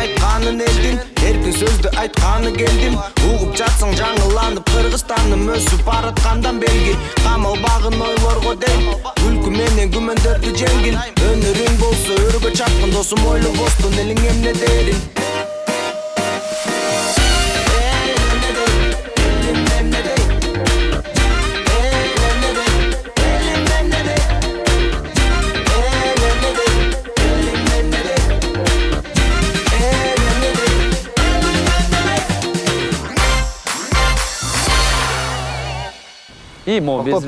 айтканын элдин, эркин сөздү айтканы келдим. Угуп жатсаң жаңыланып Кыргызстаным өсүп бараткандан белги. Камалбагын ойлорго дейм, күлкү менен күмөндөрдү жеңгин. Өнөрүң болсо өргө чапкын досум, ойлобостун элиң эмне дерин. И мо без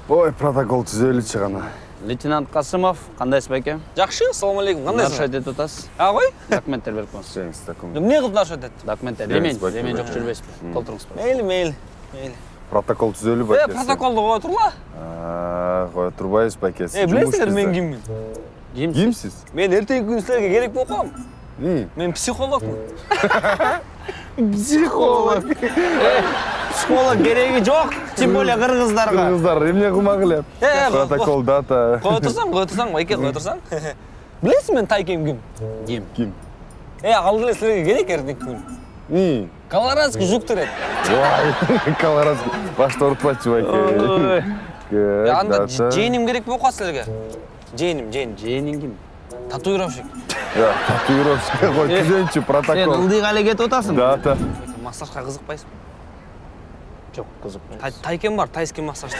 Ой, протокол түзөлүчү гана. Лейтенант Касымов, кандайсыз байке? Жакшы, ассаламу алейкум. Кандайсыз? Нарушать этип атасыз. Кой? Документтер берип коюңуз. Жеңиз документ. Эмне кылып нарушать этет? Документтер. Жеңиз Ремень байке. жок жүрбөйсүзбү? Колтуруңузбу. Мейли. Протокол түзөлүү байкеси. Протоколду кое турла. Кое турбайбыз байкеси. Билесиңер мен киммин? Кимсиз? Мен эртеги күнү силерге керек болуп калам. Мен психологмун. Психолог. Психолог кереги жок, тем более кыргыздарга. Кыргыздар эмне кылмак эле? Протокол дата. Кое турсаң, байке кое турсаң. Билесиң мен тайкем ким? Ким? Ал деле силерге керек эртеги күнү. Колорадский жук терет. Ой, Колорадский. Башты урутпачы байке. Анда жээним керек болуп калат силерге. Жээним. Жээнин ким? Татуировщик. Татуировщик кой түзөнчү Сен протокол. ылдый эле кетип атасың. Дата. Массажга кызыкпайсыңбы? Жок, кызыкпайм. Тайкем бар, тайский массаж.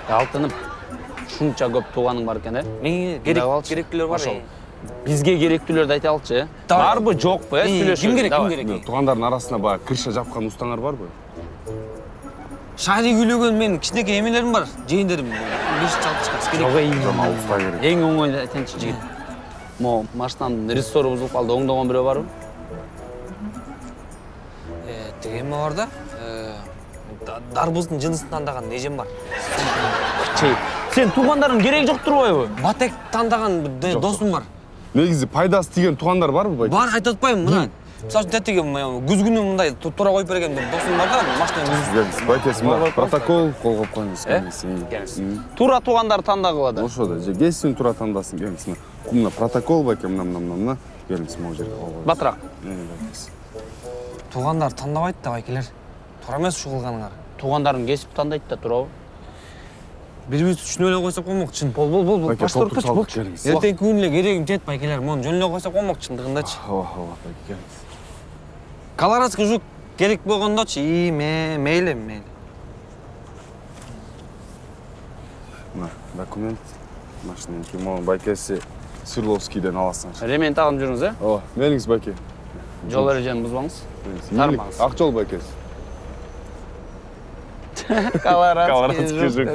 Алтынып ушунча көп тууганың бар экен, Мен керектүүлөр бар. Бизге керектүүлөрдү айта алчы. Барбы, жокпу, сүйлөшөбүз. Ким керек? Туугандардын арасында баягы кырша жапкан устаңар барбы? Шади күйлөгөн мен кичинекей эмелерим бар, жээндерим. 5-6 керек. Жана уста керек. Эң оңой айтайынчы жигит. Мо машинанын рессору бузулуп калды, оңдогон бирөө барбы? Деген бар да. Дарбуздун жынысын тандаган эжем бар. Сен туугандарың кереги жок турбайбы? Батек тандаган досум бар. Негизи пайдасы тиген туугандар барбы байке? Бар, айтып атпайм, мына. Мисалы үчүн тетиги күз күнү мындай туура коюп берген бир досум бар да, машина Байкеси мына протокол колгоп коюңуз. Келиңиз. Туура туугандар тандагыла да. Ошо да, же кесиң туура тандасын, келиңиз. Мына протокол байке, мына. Келиңиз, могу жерге койгойлу. Батыраак. туугандар тандабайт да байкелер. Туура эмес ушул кылганыңар. Туугандарың кесип тандайт да, туурабы? Бири-бирибизди түшүнө эле койсок болмок, чын. Бол. Баштырып болчу. Эртең күнү эле керегим жет байкелер. Мону жөн эле койсок болмок, чындыгындачы. Ооба, байке. Колорадский жук керек болгондочу, мейли. Мына документ машинанын могу байкеси Свердловскийден аласың. Ремень тагып жүрүңүз, Ооба, мелиңиз байке. Жол эрежени бузбаңыз. Тармаңыз. Ак жол байкеси. Колорадский жук.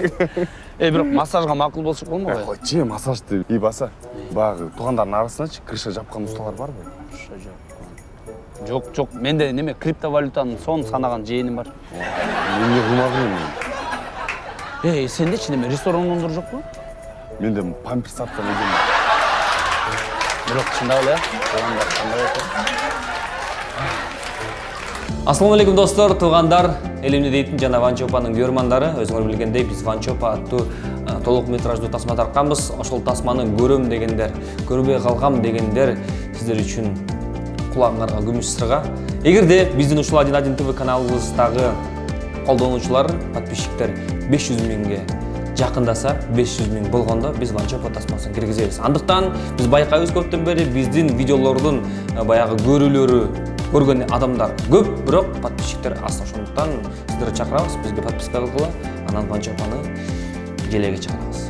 Бирок массажга макул болуш болмок. Койчу, массажды баса. Багы туугандардын арасындачы кырша жапкан усталар барбы? Жок. Менде неме криптовалютанын сонун санаган жээним бар. Эмне кылмагын мен? Сендечи неме рестораныңдар жокпу? Менде памперс саткан эдем. Бирок чындап эле, туугандар кандай экен? Ассаламу алейкум достор, туугандар, элимде дейтин жана Ванчопанын көрөрмандары. Өзүңөр билгендей, биз Ванчопа аттуу толук метраждуу тасма тартканбыз. Ошол тасманы көрөм дегендер, көрбөй калгам дегендер сиздер үчүн кулагыңарга күмүш сырга. Эгерде биздин ушул 1 ТВ каналыбыздагы колдонуучулар, подписчиктер 500 миңге жакындаса, 500 миң болгондо биз Ванчопа тасмасын киргизебиз. Андыктан биз байкайбыз көптөн бери биздин видеолордун баягы көргөн адамдар көп, бирок подписчиктер аз. Ошондуктан сиздерди чакырабыз, бизге подписка кылгыла, анан Ванчопаны желеге чыгарабыз.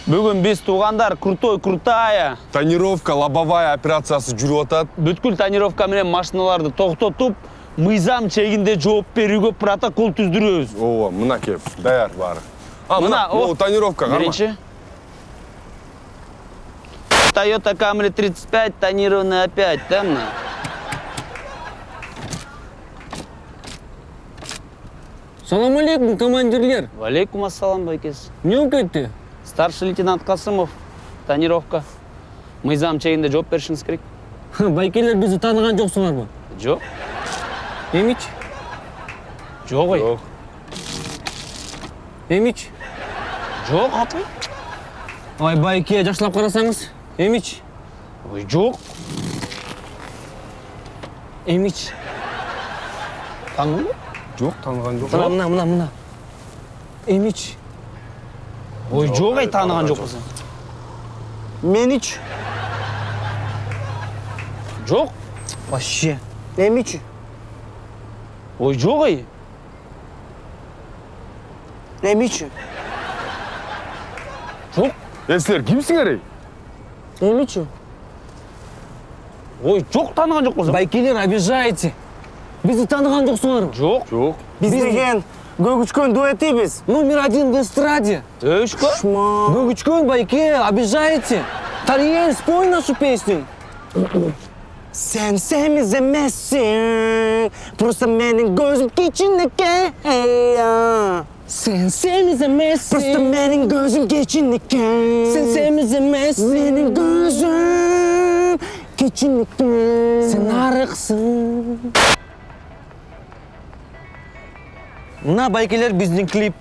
Бүгүн биз туугандар крутая Тонировка лобовая операциясы жүрүп атат. бүткүл тонировка менен машиналарды токтотуп, мыйзам чегинде жооп берүүгө протокол түздүрөбүз. Ооба, мына кеп, даяр баары. Мына тонировка карма. Биринчи. Toyota Camry 35 тонированный опять, да, мына? Салам алейкум, командирлер. Валейкум ассалам, байкес. Эмне болуп кетти? Старший лейтенант Касымов, тонировка. Мыйзам чегинде жооп беришиңиз керек. Байкелер бизди тааныган жоксуңарбы? Жок. Эмич? Жок ой. Жок. Эмич? Жок атпай. Ой, байке, жакшылап карасаңыз. Эмич? Ой, жок. Эмич? Таныдың ба? Жок, таныган жок. Мына. Эмич? Ой, жок ай таныган жок болсаң. Менич. Жок. Вообще. Эмич. Ой, жок ай. Эмич. Жок. Силер кимсиңер ей? Эмич. Ой, жок таныган жок болсаң. Байкелер, обижаете. Бизди таныган жоксуңар. Жок. Жок. Биз деген Гөгүчкөн дуэтибиз. Номер 1 в эстраде. Өшкө. Гөгүчкөн, байке, обижаете. Тариен, спой нашу песню. Sen semiz emezsin. Просто менин gözüm keçinike. Sen sevmezsin. Просто менин gözüm keçinike. Sen sevmezsin. Менин gözüm keçinike. Sen arıksın. Мына байкелер биздин клип.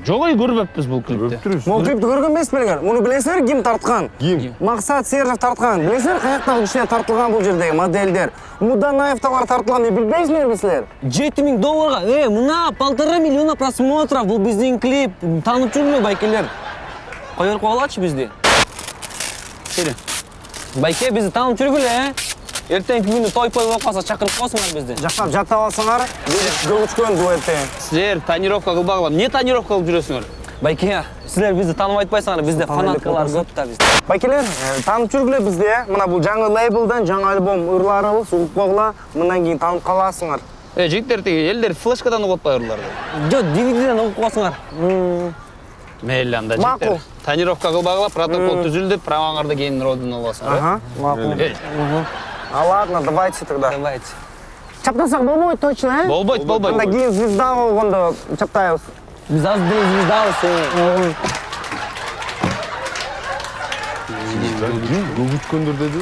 Жок ай көрбөппүз бул клипти. Бул клипти көргөн эмеспилер? Муну билесиңер ким тарткан? Ким? Максат Сержов тарткан. Билесиңер каяктагы кишинен тартылган бул жердеги модельдер? Муданаевталар тартылган деп билбейсиңерби силер? $7000. Мына 1,5 миллиона просмотров. Бул биздин клип. Таанып жүрбү байкелер? Коюп коелачы бизди. Келин. Байке бизди таанып жүргүлө, Эртеңки күнү той-пой болуп калса чакырып коесуңар бизди. Жактап жаттап алсаңар, биз Гөгүчкөн дуэти. Силер тонировка кылбагыла. Эмне тонировка кылып жүрөсүңөр? Байке, силер бизди таанып айтпайсыңар, бизде фанаткалар көп да бизде. Байкелер, таанып жүргүлө бизди, мына бул жаңы лейблдан жаңы альбом ырларыбыз угуп койгула, мындан кийин таанып каласыңар. Жигиттер тиги элдер флешкадан угуп атпай ырларды. Жок, DVD-ден угуп коесуңар. Мейли анда Макул. жигиттер. Тонировка кылбагыла, протокол түзүлдү, праваңарды кийин роддун аласыңар. Макул. Эй, А ладно, давайте тогда. Давайте. Чаптасак болбойт точно, э? болбойт, болбойт. Анда кийин звезда болгондо чаптайбыз. Биз азыр деле звездабыз. Гөгүчкөндөр деди.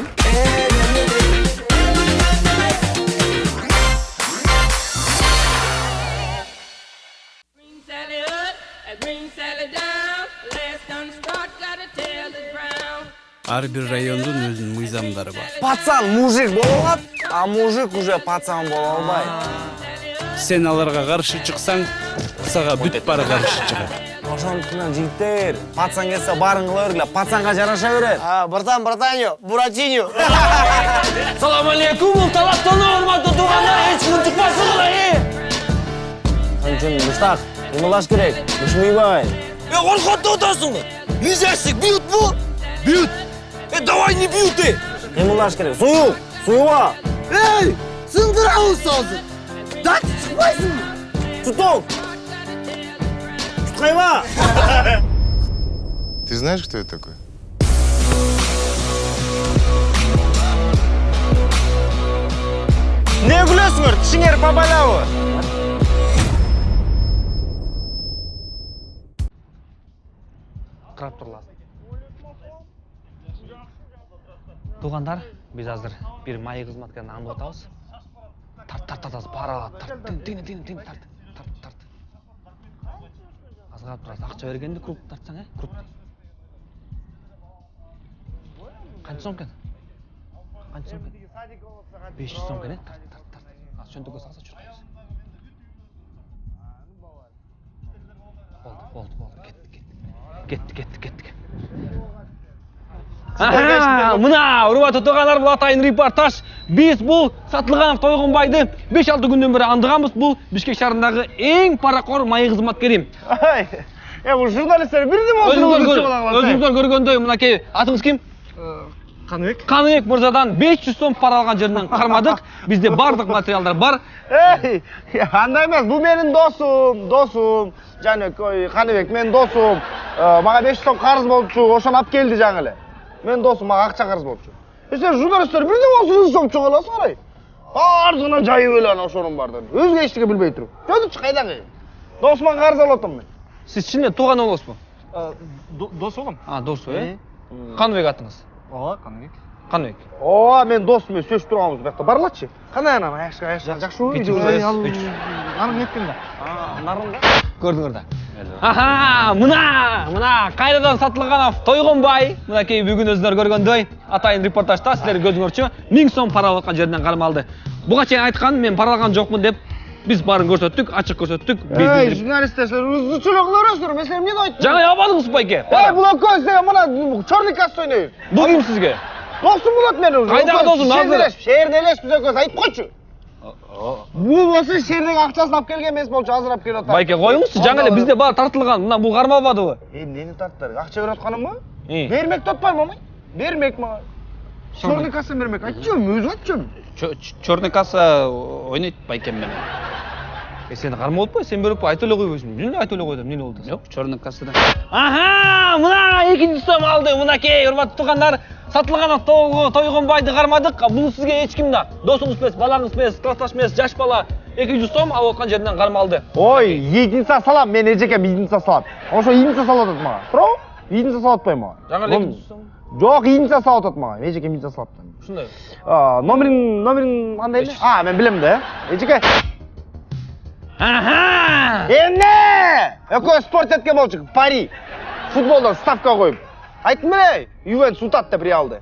Green Sally up, a green Sally down. Last done start, gotta tell the ground. Ар бир райондун өзүнүн мыйзамдары бар. Пацан мужик боло алат, а мужик уже пацан боло албайт. Сен аларга каршы чыксаң, сага бүт бары каршы чыгат. Ошондуктан жигиттер, пацан келсе баарын кыла бергиле, пацанга жараша берет. Братаньо, Буратиньо. Салам алейкум, бул талаптан урматтуу туугандар, эч ким чыкпасыңар, Анчын муштак, эмалаш керек, ушмуйбай. Коркотуп атасыңар. Нельзяшик бьют бу? Бьют. Давай не бьют ты. Эмалаш керек, суюга. Эй, сындырабыз азыр. Дат чыкпайсыңбы? Тутук. Туткайба. Ты знаешь, кто это такой? Не күлөсүңөр, тишиңер бабалабы? Карап турлар. Туугандар, биз азыр бир майы кызматкерин аңдып атабыз. Тарт, пара, тарт. Тин, тарт. Азгап турат, акча бергенде круг тартсаң, круг. Канча сом экен? 500 сом экен, тарт. Az чөнтөгө салса чуркайбыз. Болду. Кетти. Мына урматтуу туугандар, бул атайын репортаж. Биз бул Сатылганов Тойгонбайды 5-6 күндөн бери андыганбыз. Бул Бишкек шаарындагы эң паракор майы кызматкери. Бул журналисттер бирдеме Өзүңүздөр көргөндөй, мынакей атыңыз ким? Каныбек мырзадан 500 сом пара алган жеринен кармадык. Бизде бардык материалдар бар. Андай эмес, бул менин досум. Жанекой, Каныбек менин досум. Мага 500 сом карыз болчу, ошону алып келди жаңы эле. Менин досум мага акча карыз болчу. Силер журналисттер бирдеме болсо сомчу кыласыңар ай. Бардыгына жайып эле ана ошонун бардыгын. Өзгө эчтеке билбей туруп. Жөнүчү кайдагы? Досума карыз алып атам мен. Сиз чын тууган болосузбу? Дос болом. Досу, Каныбек атыңыз. Ооба, Каныбек. Кандай? О, мен досым мен сөйлөшүп турганбыз бу жакта. Барлачы. Кандай анан? Жакшы уу? Анын эткенде. Нарында. Көрдүңөр да. Аха, мына кайрадан сатылган тойгонбай. Мынакей бүгүн өзүңөр көргөндөй атайын репортажда силер көзүңөрчү 1000 сом пара алып аткан жеринен кармалды. Буга чейин айткан мен паралаган жокмун деп биз баарын көрсөттүк, ачык көрсөттүк. Эй, журналисттер, узучулук көрөсүздөр. Мен сени эмне айттым? Жаңа ябадыңыз байке. Эй, блоккөз деген мына чорный касса ойнойбуз. Бул ким сизге? Досум болот менин уже. Кайдагы досуң? Азыр. Шээрде элес биз экөөбүз айтып койчу. Бул болсо шээрдеги акчасын алып келген эмес болчу, азыр алып келип атат. Байке коюңузчу, жаңа эле бизде баары тартылган. Мына бул кармалбадыбы? Эмнени тарттыр? Акча берип атканымбы? Бермек деп атпаймынбы, мамай? Бермек мага. Чорный касса бермек. Айтчым, өзү айтчым. Чорный касса ойнойт байкем менен. Сени кармап атпайбы? Сен берип айтып эле койбойсуң. Эмне айтып эле койдум? Эмне болду? Жок, чорный кассада. Аха, мына экинчи сом алды. Мынакей, урматтуу туугандар, сатылган тойгонбайды кармадык. Бул сизге эч ким да. Досуңуз эмес, балаңыз эмес, классташ эмес, жаш бала 200 сом алып аткан жеринен кармалды. Ой, единица салам, мен эжекем единица салам. Ошо единица салып атат мага. Туурабы? Единица салып атпайбы мага? Жаңа эле 200 сом. Жок, единица салып атат мага. Эжекем единица салып атат. Ушундай. Номерин кандай эле? Мен билем да. Эжеке. Аха! Эмне? Экөө спорт эткен болчу. Пари. Футболдон ставка коюп. Айттым эле, Ювентус утат деп Реалды.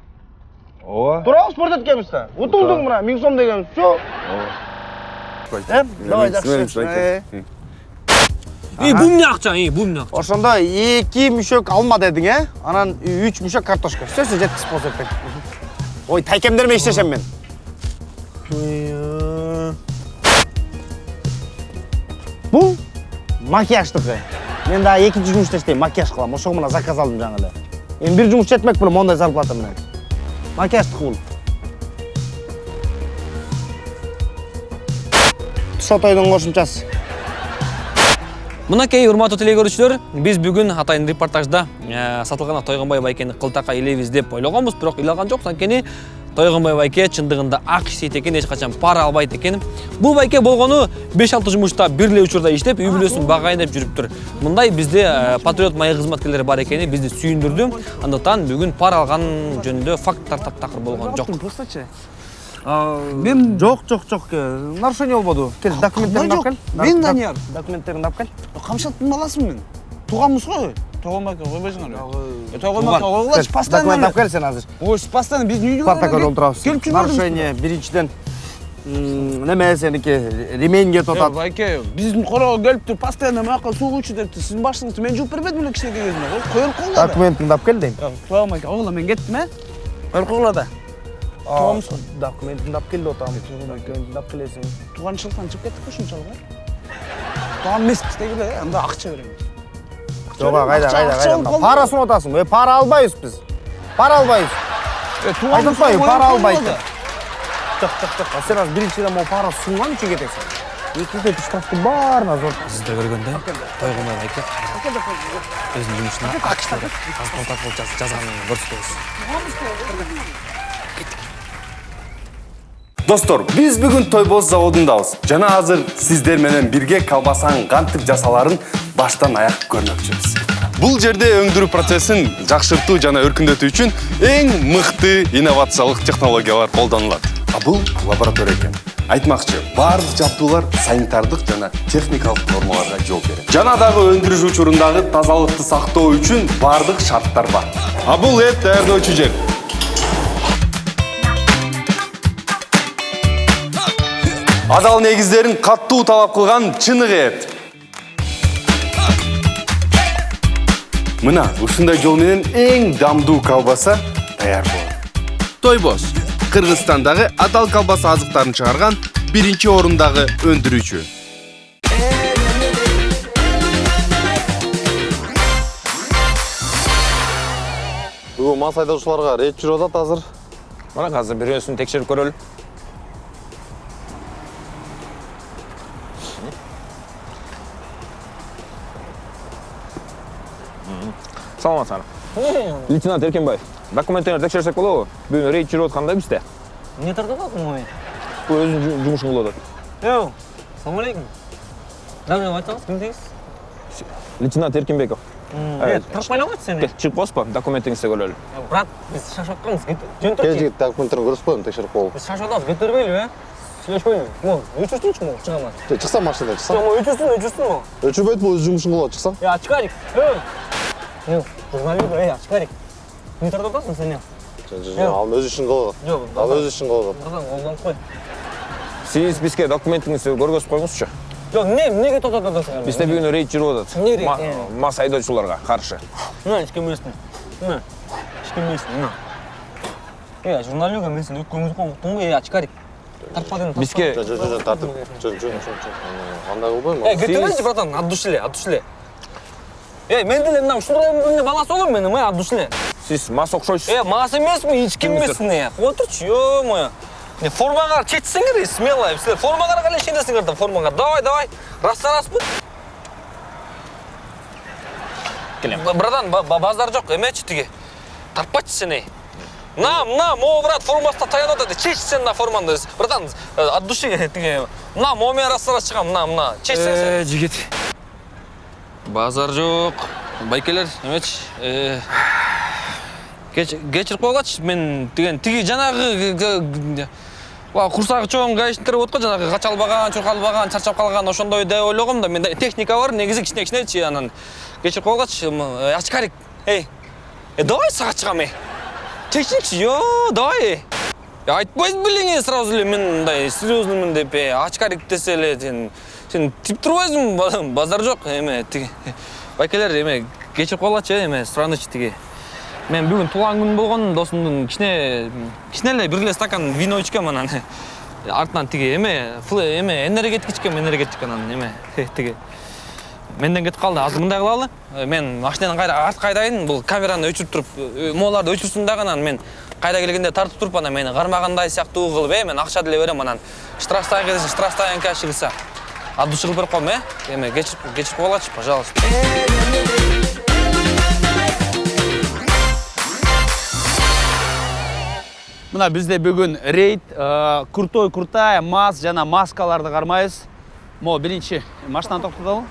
Ооба. Туурабы спорт эткенбиз да. Утулдуң мына 1000 сом дегенбиз. Всё. Давай жакшы. Бул эмне акча? Бул эмне акча? Ошондо 2 мүшөк алма дедиң, Анан 3 мүшөк картошка. Всё жеткиз болсо экен. Ой, тайкемдерме иштешем мен. Бул макияждыкы. Мен да экинчи жумушта иштейм, макияж кылам. Ошого мына заказ алдым жаңы эле. Эми бир жумуш жетмек белем, мондай зарплата менен. Макияждыкы бул. Сотойдун кошумчасы. Мынакей урматтуу телекөрүүчүлөр, биз бүгүн атайын репортажда сатылган тойгонбай байкени кылтакка илебиз деп ойлогонбуз, бирок ыйлаган жокпуз. Анткени тойгонбай байке чындыгында ак иштейт экен, эч качан пара албайт экен. Бул байке болгону 5-6 жумушта бир эле учурда иштеп, үй бүлөсүн багайын жүрүптүр. Мындай бизде патриот майы кызматкерлери бар экени бизди сүйүндүрдү. Андыктан бүгүн пара алган жөнүндө факттар таптакыр болгон жок. Мен жок. Нарушение болбоду. Кел, документтерин алып кел. Мен Данияр. Документтерин алып кел. Камшаттын баласымын мен. Туганбыз го. Тойгонбайга койбойсуңар. Тойгонбайга койгулачы постоянно. Документ алып кел сен азыр. Ой, постоянно биз үйдө Протокол олтурабыз. Нарушение биринчиден неме сеники ремень кетип атат. Байке, биздин корого келип туруп постоянно маяка суу кучу депти. Сиздин башыңызды мен жууп бербедим эле кичинекей кезинде. Коюп койгула. Документиңди алып кел дейм. Тойгонбайга ойла мен кеттим, Коюп койгула да. Туганбыз го. Документиңди алып кел деп атам. Документиңди алып келесиң. Туганчылыктан чыгып кеттик го ушунчалык. Туган эмеспиз дегиле, анда акча берем. Жок, кайда. Пара сунуп атасың. Пара албайбыз биз. Пара албайбыз. Айтпайбы, пара албайт. Жок. Сен азыр биринчиден могу пара сунган үчүн кетесиң. Экинчиден штрафты баарына зор. Сиздер көргөндөй тойгонбай байке өзүнүн жумушуна ак иштеп протокол жазганын көрсөтөбүз. Достор, биз бүгүн Тойбоз заводундабыз. Жана азыр сиздер менен бирге колбасанын кантип жасаларын баштан аяк көрмөкчүбүз. Бул жерде өндүрүү процессин жакшыртуу жана өркүндөтүү үчүн эң мыкты инновациялык технологиялар колдонулат. Бул лаборатория экен. Айтмакчы, баардык жабдуулар санитардык жана техникалык нормаларга жооп берет. Жана дагы өндүрүш учурундагы тазалыкты сактоо үчүн баардык шарттар бар. Бул эт даярдоочу жер. Адал негиздерин каттуу талап кылган чыныгы эт. Мына ушундай жол менен эң дамдуу колбаса даяр болот. Тойбоз Кыргызстандагы адал колбаса азыктарын чыгарган биринчи орундагы өндүрүүчү. Бүгүн мал сайдоочуларга рейд жүрүп атат азыр. Мына азыр бирөөсүн текшерип көрөлү. Саламатсыздар. Лейтенант Эркенбаев. Документтерди текшерсек болобу? Бүгүн рейд жүрүп атканда бизде. Эмне тартып атасың мой? Бул өзүнүн жумушун кылып атат. Салам алейкум. Дагы айтсаңыз, ким дейсиз? Лейтенант Эркенбеков. Тартпай алат сени. Чыгып коспо, документиңизди көрөлү. Брат, биз шашып атканбыз. Жөн Кел турчу. жигит документтерин көрүп коем, текшерип коелу. Биз шашып атабыз, көтөрбөйлүбү, Сүйлөшпөйлүбү? Мо, өчүрсүнчү мо, чыгаман. Чыксам машинадан чыксам. Мо, өчүрсүн мо. Өчүрбөйт, бул өз жумушун кылып чыксаң. Ачкарик. Журналист, ачкарик. Не тартатасың сен? Ал өз ишин кылып. Жок, Ал өз ишин кылып. братан, колдонуп кой. Сиз бизге документиңизди көргөзүп коюңузчу. Жок, эмнеге токтотосуң? Бизде бүгүн рейд жүрүп атат. Эмне рейд? Мас айдоочуларга каршы. Мына ичке эмесин. Мына. Ичке эмесин, мына. Журналист эмесин, өккөңүз коңуктуңбу, ачкарик. Тартпадың. Бизге Жөн тартып. Жөн. Андай кылбойм. Көтөрөйчү, братан, отдушиле. Мен деле мына ушундай баласы болом менин, отдушиле. сиз мас окшойсуз. Мас эмесмин, ички эмесин. Отурчу, ё-моё. Формага чечсеңер, смело. Силер формага калай ишенесиңер да, формага. Давай. Раз-бу. Келем. Братан, базар жок, эмечи тиги. Тартпачы сени. На, мо брат, формаста таянат атат. Чеч сен на форманды. Братан, от души тиги. На, мо мен раз чыгам, на. Чеч сен. Жигит. Базар жок. Байкелер, эмечи. Кечирип койгочу, мен тиги жанагы курсагы чоң гаишниктер болот го, жанагы качалбаган, чуркалбаган, чарчап калган ошондой деп ойлогом да. Менде техника бар, негизи кичинекичинечи, анан кечирип койгочу. Ачкарик. Давай сага чыгам. Чечникчи, давай. Айтпайсыз билиңе сразу эле мен мындай серьезныймын деп, ачкарик десе эле сен тип турбайсыңбы? Базар жок, тиги. Байкелер, кечирип койгулачы, суранычы тиги. Мен бүгүн туулган күн болгон досумдун кичине эле бир эле стакан вино ичкем, анан артынан тиги энергетик ичкем, анан тиги менден кетип калды. Азыр мындай кылалы. Мен машинанын арт кайдайын, бул камераны өчүрүп туруп, мооларды өчүрсүн дагы, анан мен кайда келгенде тартып туруп, анан мени кармагандай сыяктуу кылып, мен акча деле берем, анан штрафтайын каши кылса. От души кылып берип коем, кечирип койгулачы, пожалуйста. Мына бизде бүгүн рейд, крутая мас жана маскаларды кармайбыз. Мо биринчи машинаны токтотолу.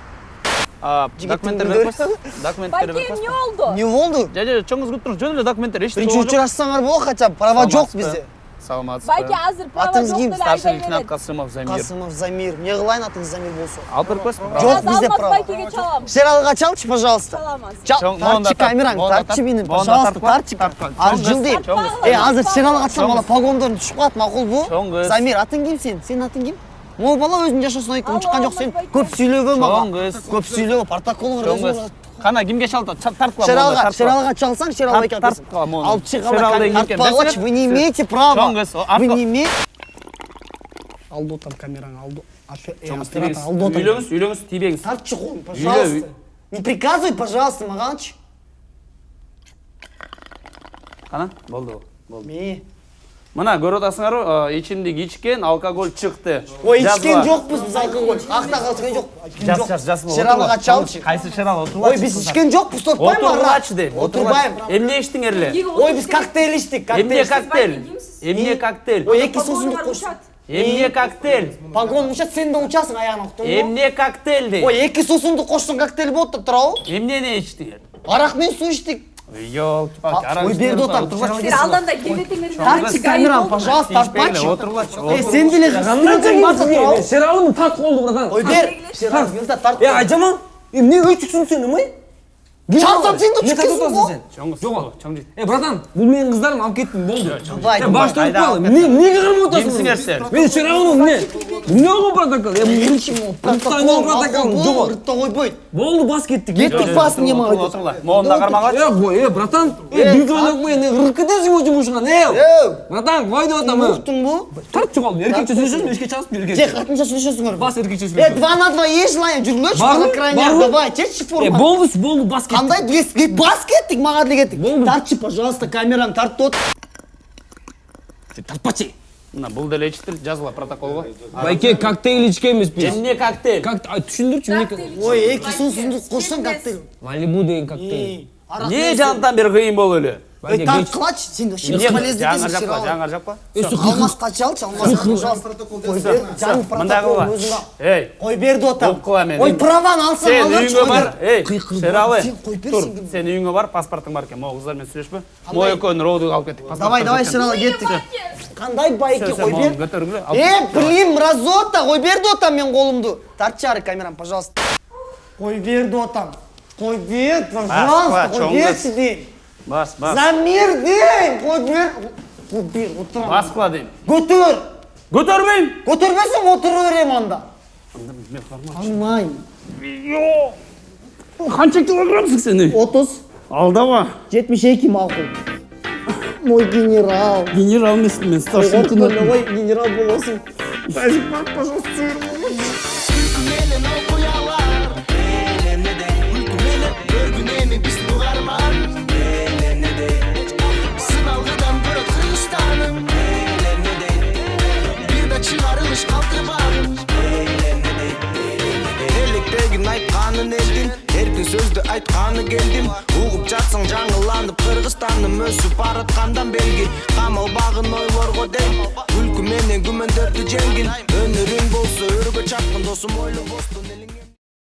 Документтер берип койсоңуз. Документтер берип койсоңуз. Не болду? Не болду? Чоңуз күтүп туруңуз, жөн эле документтер эч Биринчи учурашсаңар болот, хотя бы права жок бизде. Саламатсызбы? Байке азыр права Атыңыз жок ким? деле Старший айта лейтенант берет. Касымов Замир. Касымов Замир. Эмне кылайын атыңыз Замир болсо? Алып берип койсуңуз. Жок бизде Алмаз права. Байкеге чалам. Шералга чалчы, пожалуйста. Чаламыз. Тартчы камераңды, тартчы мени, пожалуйста, тартчы. Аржылдайм. Азыр шералга чалсам, бала погондорун түшүп калат, макулбу? Чоңгуз. Замир, атың ким сен? Сенин атың ким? Могу бала өзүнүн жашоосун айткан чыккан жок, сен көп сүйлөгөн мага. Чоңгуз. Көп сүйлөгөн, протоколуңду Чоңгуз. Кана кимге чалды? Тартып кала. Шералга чалсаң, шерал байке атасың. Алып Шералга чыгып тартпагыч, вы не имеете права. Чоңгуз. Вы не имеете. Алды отам камераңы, алды. Оператор, алды отам. Үйлөңүз, тийбеңиз. Тартчы коюң, пожалуйста. Не приказывай, пожалуйста, маганчы. Кана? Болду. Мени. Мына көрүп атасыңарбы, ичимдик ичкен, алкоголь чыкты. Ой, ичкен жокпуз биз алкоголь. Акта калчыган жок. Жас. Шералга чалчы. Кайсы шерал отуруп? Ой, биз ичкен жокпуз, тотпайм ара. Отургачы дейм. Отурбайм. Эмне иштиңер эле? Ой, биз коктейль иштик, Эмне коктейль. коктейль? Ой, эки сосундук кош. Эмне коктейль? Погон учат, сен да учасың аягына, уктуңбу? Эмне коктейль дейм? Ой, эки сосундук коштоң коктейль болот да турабы? Эмнени ичтиңер? Арак менен суу иштик. Ёлки-палки, Ой, берди отам. Силер алданда келбетиңерди. Тартчы камераңды, пожалуйста, тартпачы. Сен деле кандай барса турабы? Шералым тарт колду, братан. Ой, бер. Шералды тарт. Айжаман, эмне өчүксүң сен, Чалсам сен да чыккансың го. Чоңгуз. Братан, бул менин кыздарым алып кеттим, болду. Давай, Башты өтүп калды. Эмнеге кармап атасың? Кимсиңер силер? Мен шералым эмне го протокол? Протокол, протокол, рытта койбойт. Болду, бас кеттик. Кеттик басын не мага дейт. Моунда кармагачы. Братан, бизде ойноп кой, ырып кетесиң о жумушуңан, Братан, кой деп атам. Уктуңбу? Тартчы калдым, эркекче сүйлөшөсүң, эшикке чалып эркекче. Же катынча сүйлөшөсүңөр. Бас эркекче Э, 2 на 2 еш лайым, жүргүлөчү, бала крайняк, давай, чечи форма. Болду, бас кеттик. Кандай бас кеттик, мага деле кеттик. Тартчы, пожалуйста, камераны тартып от. Тартпачы. Мына бул деле ичтир, жазыла протоколго. Байке, коктейль ичкенбиз биз. Эмне коктейль? Түшүндүрчү, эмне? Ой, эки сосундук кошсоң коктейль. Малибу деген коктейль. Не жантан бери кыйын болуп эле? Тарткылач, сен вообще бесполезный екенсің, шырақ. Жаңар жаппа. Алмаз қачалшы, алмаз пожалуйста. Қой бер, жаң протокол өзіңа. Ей, Қой берді отам. Болып қыла мен. Ой, праван алсаң Сен алғаншы, үйіңе қой бар. бер. Ей, Шералы. Сен қой Тұр, берсің. сен үйіңе бар, паспортың бар екен. Мол қыздармен сөйлеспе. Мо екеуін роудыға алып кеттік. Давай, Шералы, кеттік. Қандай байке, қой бер. Көтергіле. Блин, мразота, қой берді отам мен қолымды. Тартшы ары камерам, пожалуйста. Қой берді отам. Қой бер, пожалуйста, қой берші дейін. Бас. Замир дейін, қой бер. Қой бер, отырам. Басқыла дейін. Көтер. Көтермейм. Көтермесің, отыру берем анда. Алмайм. Қанша килограммсың сен? 30. Алдама. 72 мақұл. Мой генерал. Генерал емеспін мен, старший лейтенант. Ой, генерал боласың. Тазик бар, пожалуйста. Менен окуялар эленеде күлкү менен көргүн эми биз угарман эленеде сыналгыдан көрөт кыргызстаным эленеде бир да чыгарылыш калтырбагым эленеде электегин айтканын элдин эркин сөздү айтканы келдим угуп жатсаң жаңыланып кыргызстаным өсүп бараткандан белги камалбагын ойлорго дейм күлкү менен күмөндөрдү жеңгин өнөрүң болсо өргө чапкын досум ойлобостун